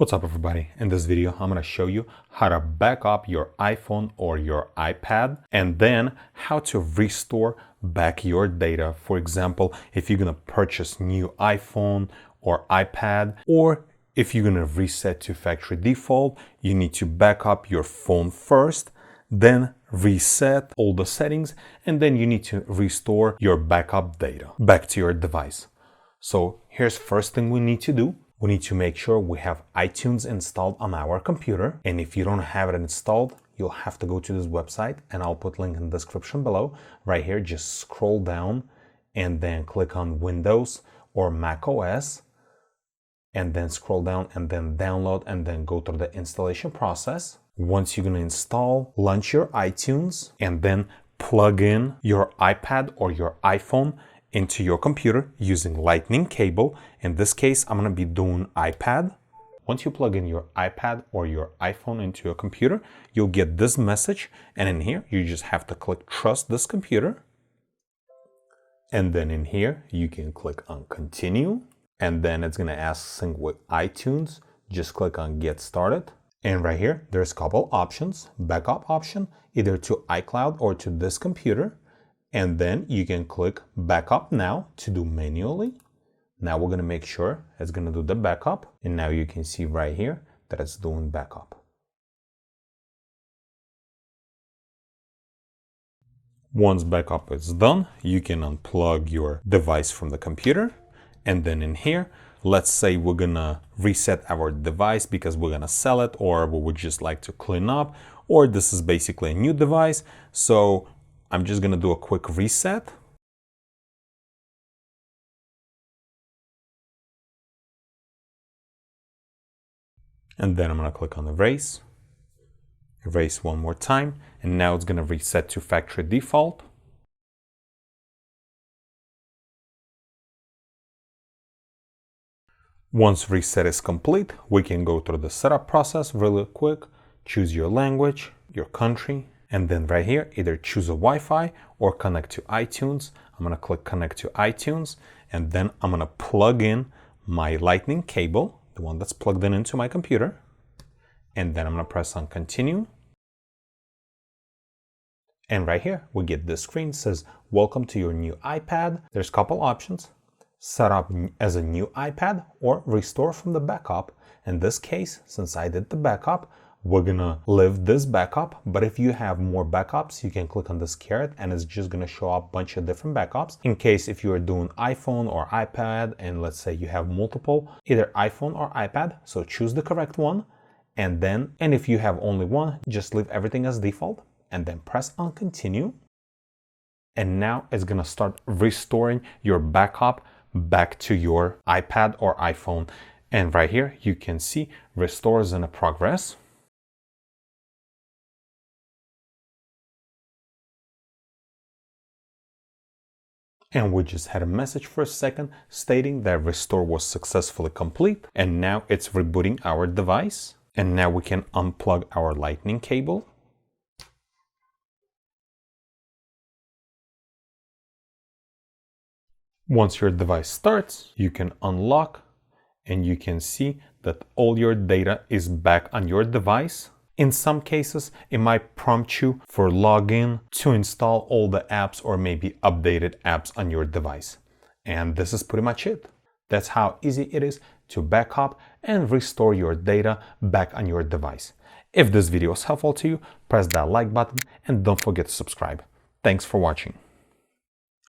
What's up everybody? In this video I'm going to show you how to back up your iPhone or your iPad and then how to restore back your data. For example, if you're going to purchase new iPhone or iPad, or if you're going to reset to factory default, you need to back up your phone first, then reset all the settings, and then you need to restore your backup data back to your device. So here's first thing we need to do. We need to make sure we have iTunes installed on our computer. And if you don't have it installed, you'll have to go to this website, and I'll put link in the description below. Right here, just scroll down and then click on Windows or Mac OS, and then scroll down and then download and then go through the installation process. Once you're going to install, launch your iTunes and then plug in your iPad or your iPhone into your computer using lightning cable. In this case, I'm going to be doing iPad. Once you plug in your iPad or your iPhone into your computer, you'll get this message, and in here you just have to click trust this computer, and then in here you can click on continue, and then it's going to ask sync with iTunes. Just click on get started, and right here there's a couple options. Backup option, either to iCloud or to this computer. And then you can click backup now to do manually. Now we're going to make sure it's going to do the backup. And now you can see right here that it's doing backup. Once backup is done, you can unplug your device from the computer. And then in here, let's say we're going to reset our device because we're going to sell it, or we would just like to clean up, or this is basically a new device. So I'm just going to do a quick reset. And then I'm going to click on erase. Erase one more time. And now it's going to reset to factory default. Once reset is complete, we can go through the setup process really quick. Choose your language, your country. And then right here, either choose a Wi-Fi or connect to iTunes. I'm going to click connect to iTunes, and then I'm going to plug in my lightning cable, the one that's plugged in into my computer. And then I'm going to press on continue. And right here, we get this screen that says, welcome to your new iPad. There's a couple options. Set up as a new iPad or restore from the backup. In this case, since I did the backup, we're gonna leave this backup, but if you have more backups, you can click on this caret and it's just gonna show up a bunch of different backups. In case if you are doing iPhone or iPad, and let's say you have multiple, either iPhone or iPad, so choose the correct one. And if you have only one, just leave everything as default and then press on continue. And now it's gonna start restoring your backup back to your iPad or iPhone. And right here, you can see restores in progress. And we just had a message for a second stating that restore was successfully complete. And now it's rebooting our device. And now we can unplug our lightning cable. Once your device starts, you can unlock, and you can see that all your data is back on your device. In some cases, it might prompt you for login to install all the apps or maybe updated apps on your device. And this is pretty much it. That's how easy it is to back up and restore your data back on your device. If this video was helpful to you, press that like button and don't forget to subscribe. Thanks for watching.